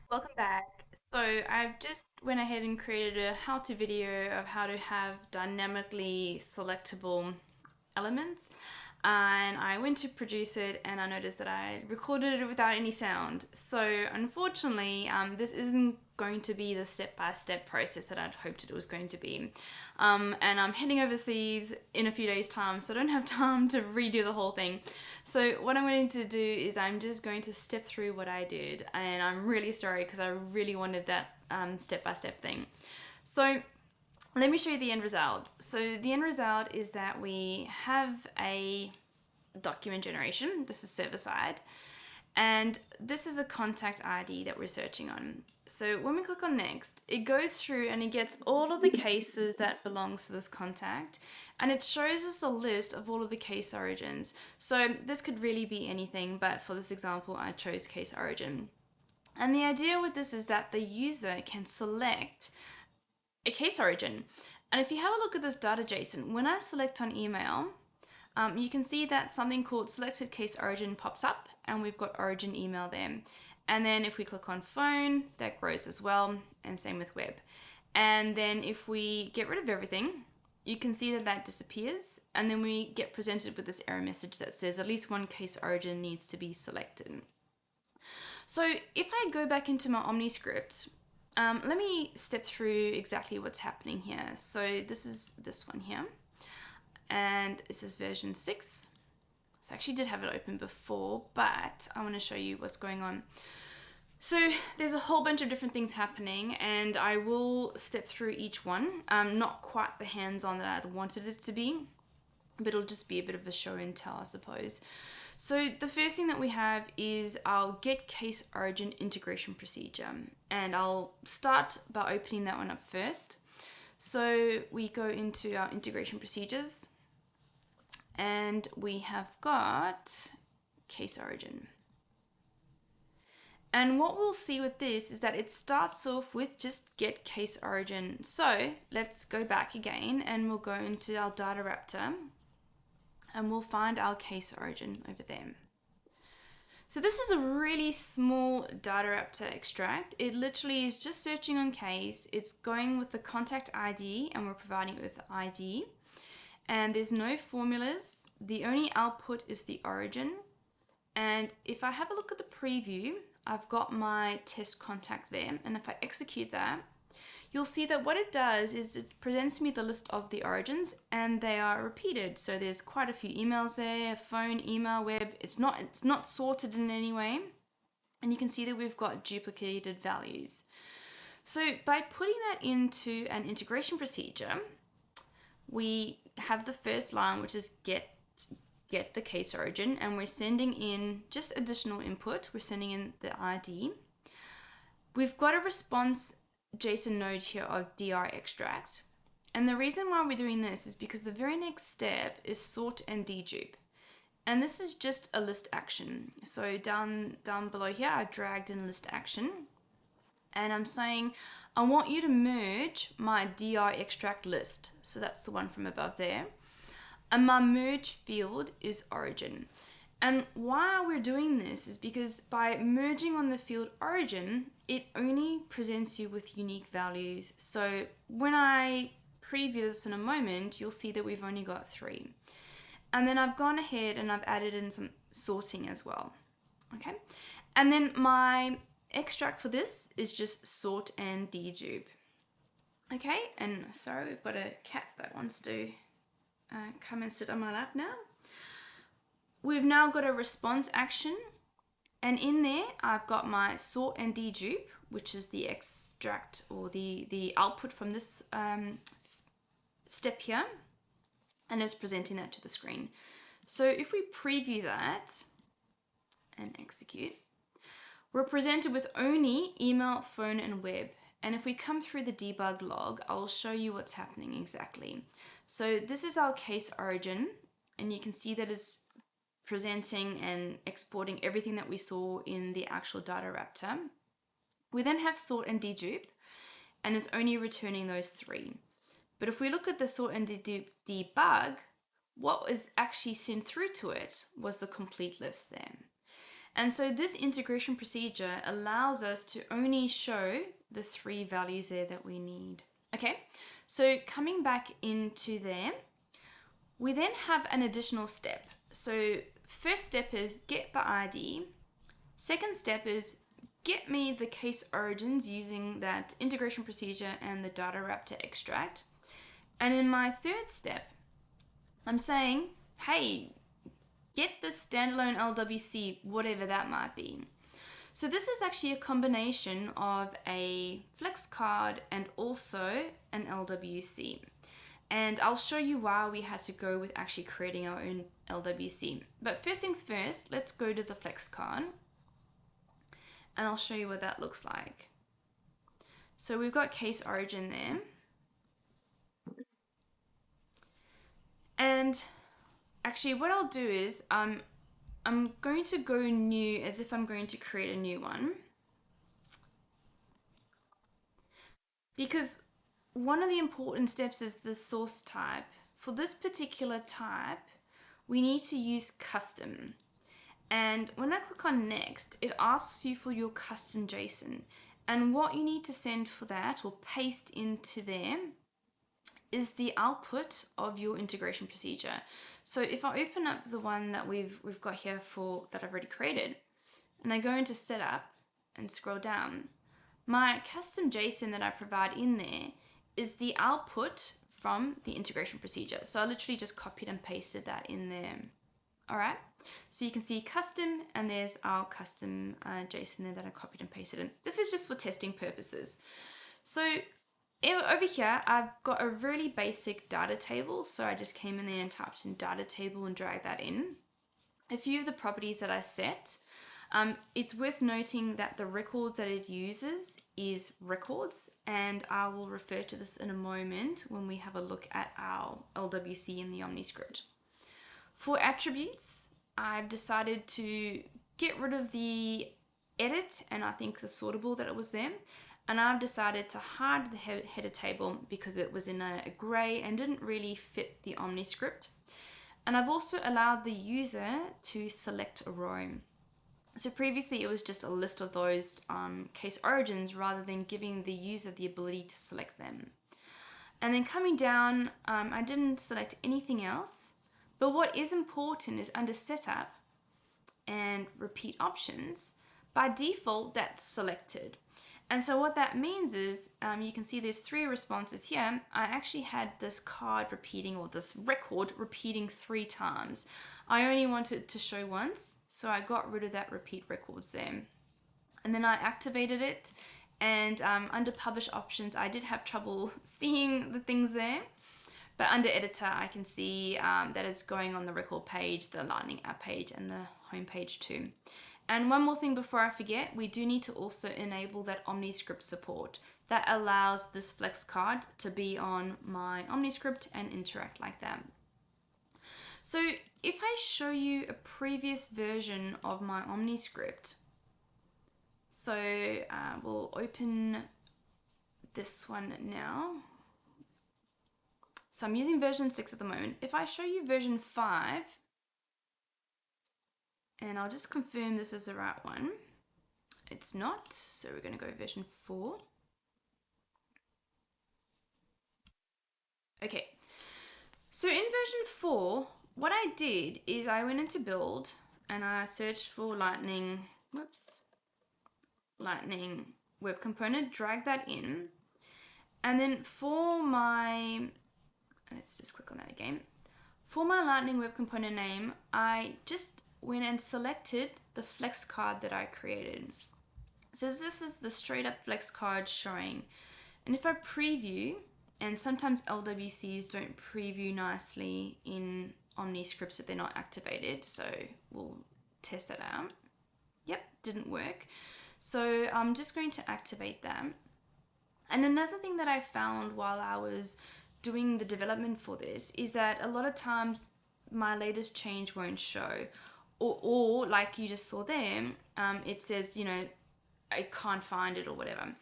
Welcome back. So I've just went ahead and created a how-to video of how to have dynamically selectable elements. And I went to produce it and I noticed that I recorded it without any sound. So unfortunately, this isn't going to be the step-by-step process that I'd hoped it was going to be. And I'm heading overseas in a few days' time, so I don't have time to redo the whole thing. So what I'm going to do is I'm just going to step through what I did, and I'm really sorry because I really wanted that step-by-step thing. So let me show you the end result. So the end result is that we have a document generation. This is server side. And this is a contact ID that we're searching on. So when we click on next, it goes through and it gets all of the cases that belongs to this contact, and it shows us a list of all of the case origins. So this could really be anything, but for this example, I chose case origin. And the idea with this is that the user can select a case origin. And if you have a look at this data JSON, when I select on email, you can see that something called selected case origin pops up, and we've got origin email there. And then if we click on phone, that grows as well, and same with web. And then if we get rid of everything, you can see that that disappears, and then we get presented with this error message that says at least one case origin needs to be selected. So if I go back into my OmniScript, let me step through exactly what's happening here. So this is this one here, and this is version 6. So I actually did have it open before, but I want to show you what's going on. So there's a whole bunch of different things happening, and I will step through each one. Not quite the hands-on that I'd wanted it to be, but it'll just be a bit of a show and tell, I suppose. So the first thing that we have is our get case origin integration procedure, and I'll start by opening that one up first. So we go into our integration procedures, and we have got case origin. And what we'll see with this is that it starts off with just get case origin. So let's go back again and we'll go into our DataRaptor and we'll find our case origin over there. So this is a really small DataRaptor extract. It literally is just searching on case. It's going with the contact ID and we're providing it with ID. And there's no formulas. The only output is the origin. And if I have a look at the preview, I've got my test contact there. And if I execute that, you'll see that what it does is it presents me the list of the origins and they are repeated. So there's quite a few emails there, phone, email, web. It's not sorted in any way. And you can see that we've got duplicated values. So by putting that into an integration procedure, we have the first line, which is get the case origin, and we're sending in just additional input. We're sending in the ID. We've got a response JSON node here of dr extract. And the reason why we're doing this is because the very next step is sort and dedupe. And this is just a list action. So down below here, I've dragged in list action. And I'm saying, I want you to merge my dr extract list. So that's the one from above there. And my merge field is origin. And why we're doing this is because by merging on the field origin, it only presents you with unique values. So when I preview this in a moment, you'll see that we've only got 3. And then I've gone ahead and I've added in some sorting as well. Okay. And then my extract for this is just sort and dedupe. Okay. And sorry, we've got a cat that wants to come and sit on my lap now. We've now got a response action, and in there I've got my sort and dedupe, which is the extract or the output from this step here, and it's presenting that to the screen. So if we preview that and execute, we're presented with only email, phone, and web. And if we come through the debug log, I'll show you what's happening exactly. So this is our case origin, and you can see that it's presenting and exporting everything that we saw in the actual DataRaptor. We then have sort and dedupe, and it's only returning those 3. But if we look at the sort and dedupe debug, what was actually sent through to it was the complete list there. And so this integration procedure allows us to only show the 3 values there that we need. Okay, so coming back into there, we then have an additional step. So first step is get the ID. Second step is get me the case origins using that integration procedure and the DataRaptor extract. And in my third step, I'm saying, hey, get the standalone LWC, whatever that might be. So this is actually a combination of a FlexCard and also an LWC. And I'll show you why we had to go with actually creating our own LWC. But first things first, let's go to the FlexCard. And I'll show you what that looks like. So we've got case origin there. And actually what I'll do is I'm going to go new as if I'm going to create a new one. Because one of the important steps is the source type. For this particular type, we need to use custom. And when I click on next, it asks you for your custom JSON. And what you need to send for that or paste into there is the output of your integration procedure. So if I open up the one that we've got here that I've already created, and I go into setup and scroll down, my custom JSON that I provide in there is the output from the integration procedure. So I literally just copied and pasted that in there. All right. So you can see custom, and there's our custom JSON there that I copied and pasted in. This is just for testing purposes. So over here, I've got a really basic data table. So I just came in there and typed in data table and dragged that in. A few of the properties that I set, it's worth noting that the records that it uses is records, and I will refer to this in a moment when we have a look at our LWC in the OmniScript. For attributes, I've decided to get rid of the edit and I think the sortable that it was there. And I've decided to hide the header table because it was in a gray and didn't really fit the OmniScript. And I've also allowed the user to select a row. So previously it was just a list of those case origins rather than giving the user the ability to select them. And then coming down, I didn't select anything else. But what is important is under setup and repeat options, by default that's selected. And so what that means is you can see there's 3 responses here. I actually had this card repeating, or this record repeating 3 times. I only wanted to show once, so I got rid of that repeat records there. And then I activated it, and under publish options I did have trouble seeing the things there. But under editor, I can see that it's going on the record page, the Lightning app page, and the home page too. And one more thing before I forget, we do need to also enable that OmniScript support. That allows this FlexCard to be on my OmniScript and interact like that. So if I show you a previous version of my OmniScript, so we'll open this one now. So I'm using version 6 at the moment. If I show you version 5, and I'll just confirm this is the right one. It's not, so we're going to go version 4. Okay, so in version 4, what I did is I went into build and I searched for Lightning web component, drag that in, and then for my, let's just click on that again. For my Lightning web component name, I just went and selected the FlexCard that I created. So this is the straight up FlexCard showing. And if I preview, and sometimes LWCs don't preview nicely in OmniScripts if they're not activated, so we'll test that out. Yep, didn't work. So I'm just going to activate that. And another thing that I found while I was doing the development for this is that a lot of times my latest change won't show, or like you just saw there, it says, you know, I can't find it or whatever.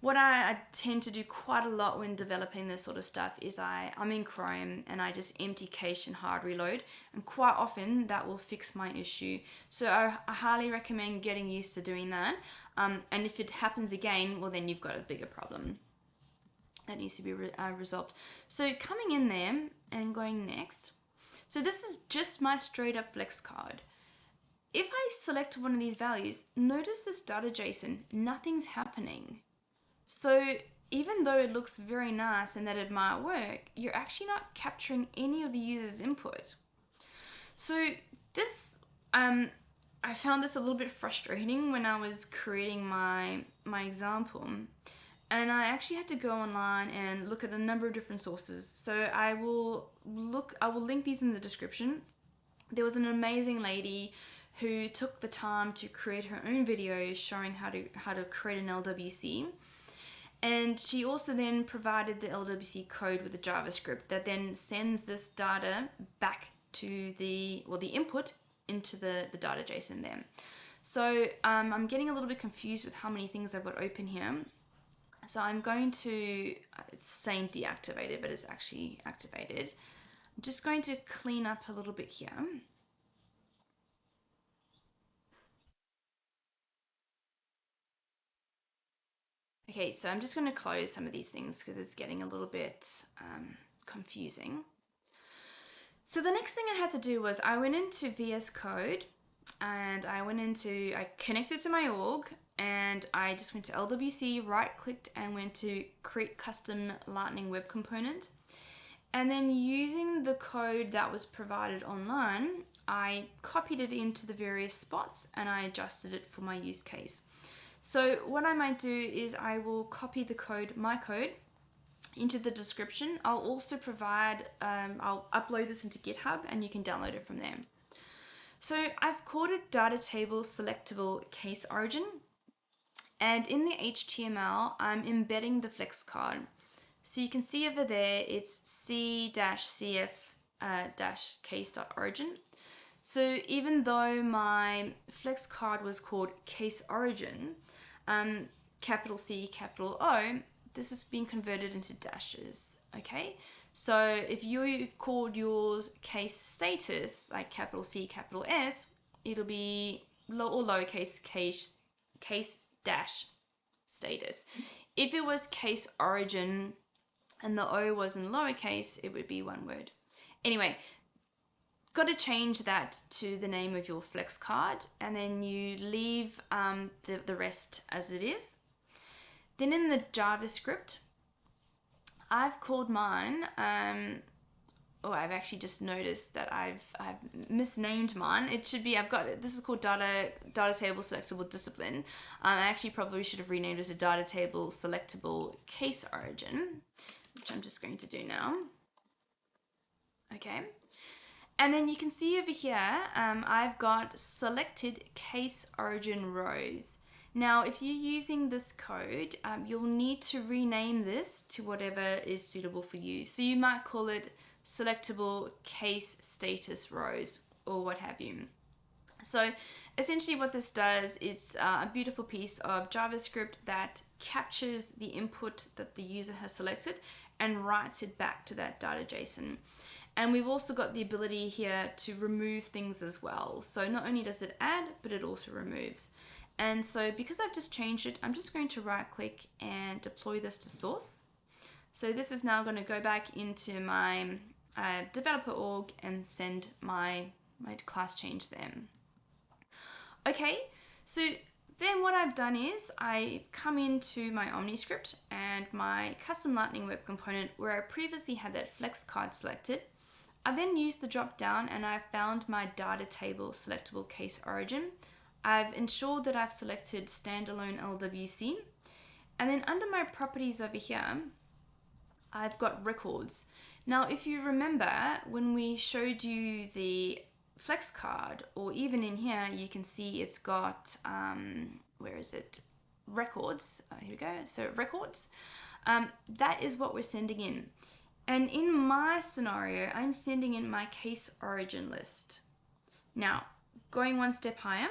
what I tend to do quite a lot when developing this sort of stuff is I'm in Chrome and I just empty cache and hard reload, and quite often that will fix my issue. So I highly recommend getting used to doing that. And if it happens again, well, then you've got a bigger problem that needs to be resolved. So coming in there and going next. So this is just my straight up FlexCard. If I select one of these values, notice this data JSON, nothing's happening. So even though it looks very nice and that it might work, you're actually not capturing any of the user's input. So this, I found this a little bit frustrating when I was creating my example. And I actually had to go online and look at a number of different sources. So I will link these in the description. There was an amazing lady who took the time to create her own videos showing how to create an LWC. And she also then provided the LWC code with the JavaScript that then sends this data back to the input into the data JSON there. So I'm getting a little bit confused with how many things I've got open here. So I'm going to, it's saying deactivated, but it's actually activated. I'm just going to clean up a little bit here. Okay, so I'm just going to close some of these things because it's getting a little bit confusing. So the next thing I had to do was I went into VS Code and I connected to my org, and I just went to LWC, right clicked and went to create custom Lightning web component. And then using the code that was provided online, I copied it into the various spots and I adjusted it for my use case. So what I might do is I will copy the code, my code, into the description. I'll also provide, I'll upload this into GitHub and you can download it from there. So I've called it data table selectable case origin. And in the HTML, I'm embedding the FlexCard. So you can see over there, it's c-cf-case.origin. So even though my FlexCard was called case origin, capital C, capital O, this is being converted into dashes, okay? So if you've called yours case status, like capital C, capital S, it'll be lowercase case dash status. If it was case origin and the O was in lowercase, it would be one word. Anyway, got to change that to the name of your FlexCard, and then you leave the rest as it is. Then in the JavaScript, I've called mine, I've actually just noticed that I've misnamed mine. It should be, this is called data table selectable discipline. I actually probably should have renamed it to data table selectable case origin, which I'm just going to do now. Okay. And then you can see over here, I've got selected case origin rows. Now, if you're using this code, you'll need to rename this to whatever is suitable for you. So you might call it selectable case status rows or what have you. So essentially what this does is a beautiful piece of JavaScript that captures the input that the user has selected and writes it back to that data JSON. And we've also got the ability here to remove things as well. So not only does it add, but it also removes. And so because I've just changed it, I'm just going to right click and deploy this to source. So this is now going to go back into my developer org and send my class change there. Okay, so then what I've done is I've come into my OmniScript and my custom Lightning web component where I previously had that FlexCard selected. I then used the drop down and I found my data table selectable case origin. I've ensured that I've selected standalone LWC. And then under my properties over here, I've got records. Now, if you remember when we showed you the FlexCard, or even in here, you can see it's got, where is it? Records. Here we go. So records. That is what we're sending in. And in my scenario, I'm sending in my case origin list. Now, going one step higher,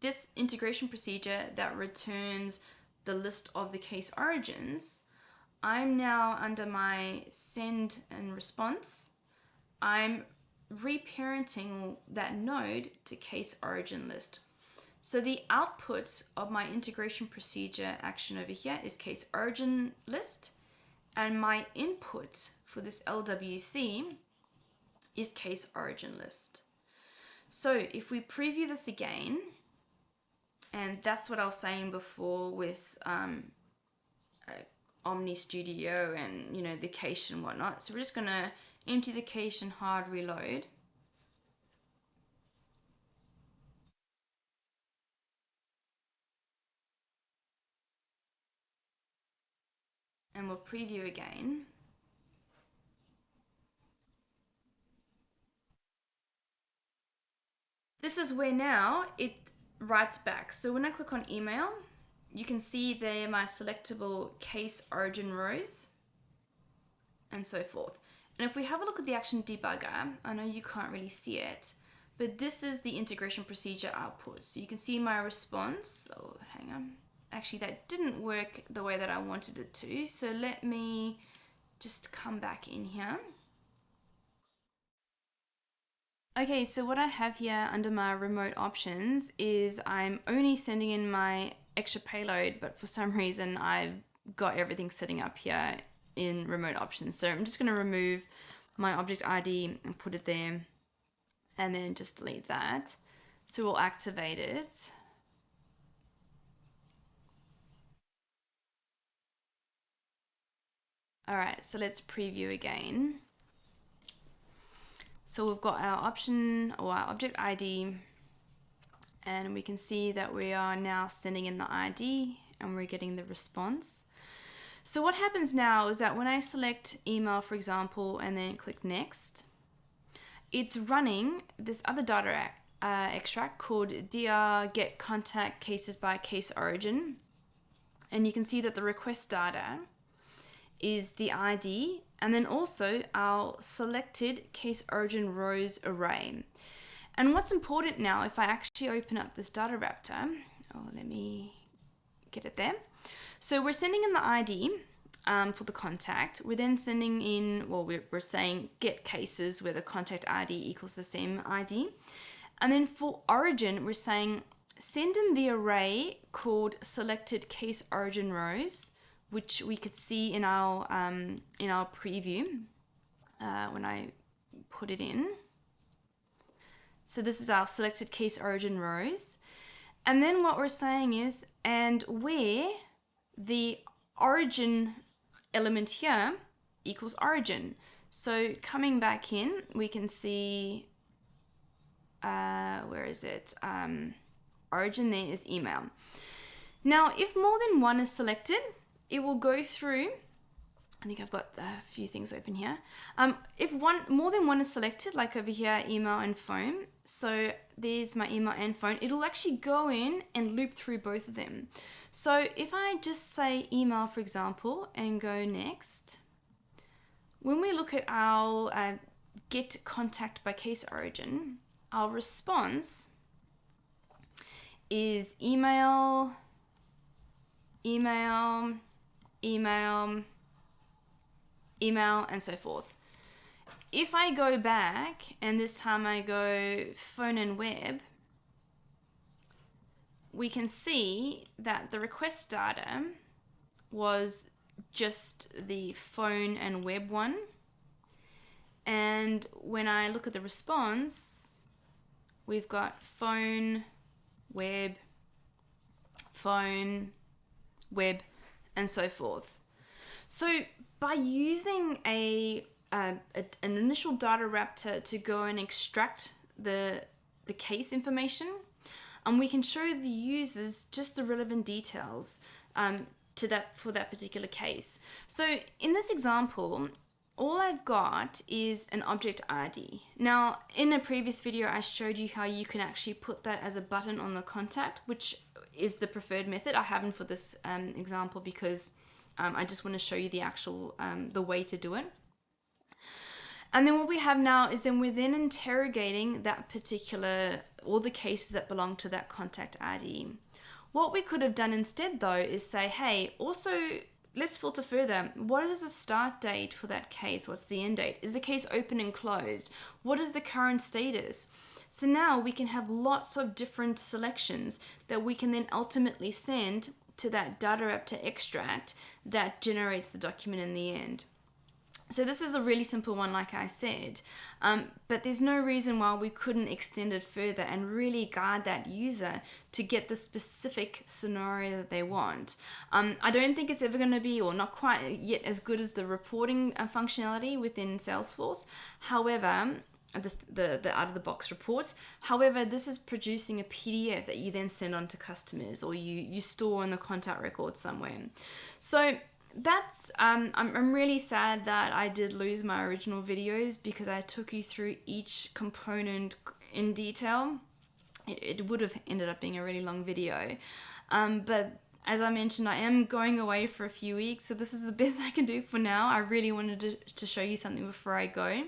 this integration procedure that returns the list of the case origins, I'm now under my send and response, I'm reparenting that node to case origin list. So the output of my integration procedure action over here is case origin list, and my input for this LWC is case origin list. So if we preview this again, and that's what I was saying before with Omni Studio and, you know, the cache and whatnot. So we're just going to empty the cache and hard reload. And we'll preview again. This is where now it writes back. So when I click on email, you can see there my selectable case origin rows and so forth. And if we have a look at the action debugger, I know you can't really see it, but this is the integration procedure output. So you can see my response. Oh, hang on. Actually, that didn't work the way that I wanted it to. So let me just come back in here. Okay, so what I have here under my remote options is I'm only sending in my extra payload, but for some reason I've got everything setting up here in remote options. So I'm just going to remove my object ID and put it there, and then just delete that. So we'll activate it. All right, so let's preview again. So we've got our option or our object ID, and we can see that we are now sending in the ID and we're getting the response. So what happens now is that when I select email, for example, and then click next, it's running this other data extract called dr get contact cases by case origin. And you can see that the request data is the ID, and then also our selected case origin rows array. And what's important now, if I actually open up this DataRaptor, let me get it there. So we're sending in the ID for the contact. We're then sending in, well, we're saying get cases where the contact ID equals the same ID. And then for origin, we're saying send in the array called selected case origin rows, which we could see in our preview when I put it in. So this is our selected case origin rows. And then what we're saying is, and where the origin element here equals origin. So coming back in, we can see, where is it? Origin there is email. Now, if more than one is selected, it will go through. I think I've got a few things open here. If more than one is selected, like over here, email and phone, so there's my email and phone, it'll actually go in and loop through both of them. So if I just say email, for example, and go next, when we look at our get contact by case origin, our response is email, email, email, email, and so forth. If I go back and this time I go phone and web, we can see that the request data was just the phone and web one. And when I look at the response, we've got phone, web, and so forth. So by using an initial DataRaptor to go and extract the case information, we can show the users just the relevant details for that particular case. So in this example, all I've got is an object ID. Now, in a previous video, I showed you how you can actually put that as a button on the contact, which is the preferred method. I haven't for this example because I just want to show you the actual, the way to do it. And then what we have now is then we're then interrogating that particular, all the cases that belong to that contact ID. What we could have done instead though is say, hey, also let's filter further. What is the start date for that case? What's the end date? Is the case open and closed? What is the current status? So now we can have lots of different selections that we can then ultimately send to that DataRaptor extract that generates the document in the end. So this is a really simple one, like I said, but there's no reason why we couldn't extend it further and really guide that user to get the specific scenario that they want. I don't think it's ever going to be, or not quite yet, as good as the reporting functionality within Salesforce. However, the out-of-the-box reports. However, this is producing a PDF that you then send on to customers, or you store in the contact record somewhere. So that's I'm really sad that I did lose my original videos, because I took you through each component in detail. It would have ended up being a really long video, but as I mentioned, I am going away for a few weeks, so this is the best I can do for now. I really wanted to show you something before I go.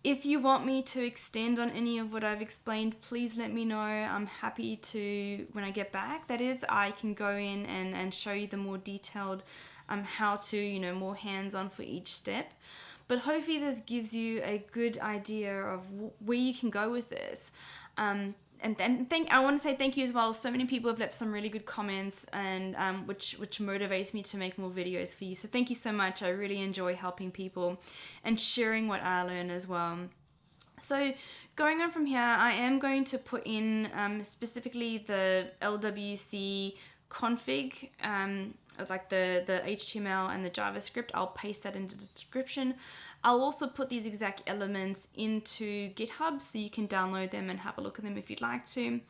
If you want me to extend on any of what I've explained, please let me know. I'm happy to, when I get back, that is, I can go in and show you the more detailed how to, more hands-on for each step. But hopefully this gives you a good idea of where you can go with this. And I want to say thank you as well. So many people have left some really good comments, and which motivates me to make more videos for you. So thank you so much. I really enjoy helping people and sharing what I learn as well. So going on from here, I am going to put in specifically the LWC config, like the HTML and the JavaScript. I'll paste that into the description. I'll also put these exact elements into GitHub, so you can download them and have a look at them if you'd like to.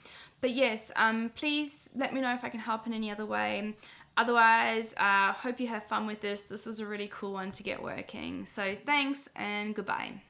But yes, please let me know if I can help in any other way. Otherwise, hope you have fun with this. This was a really cool one to get working. So thanks and goodbye.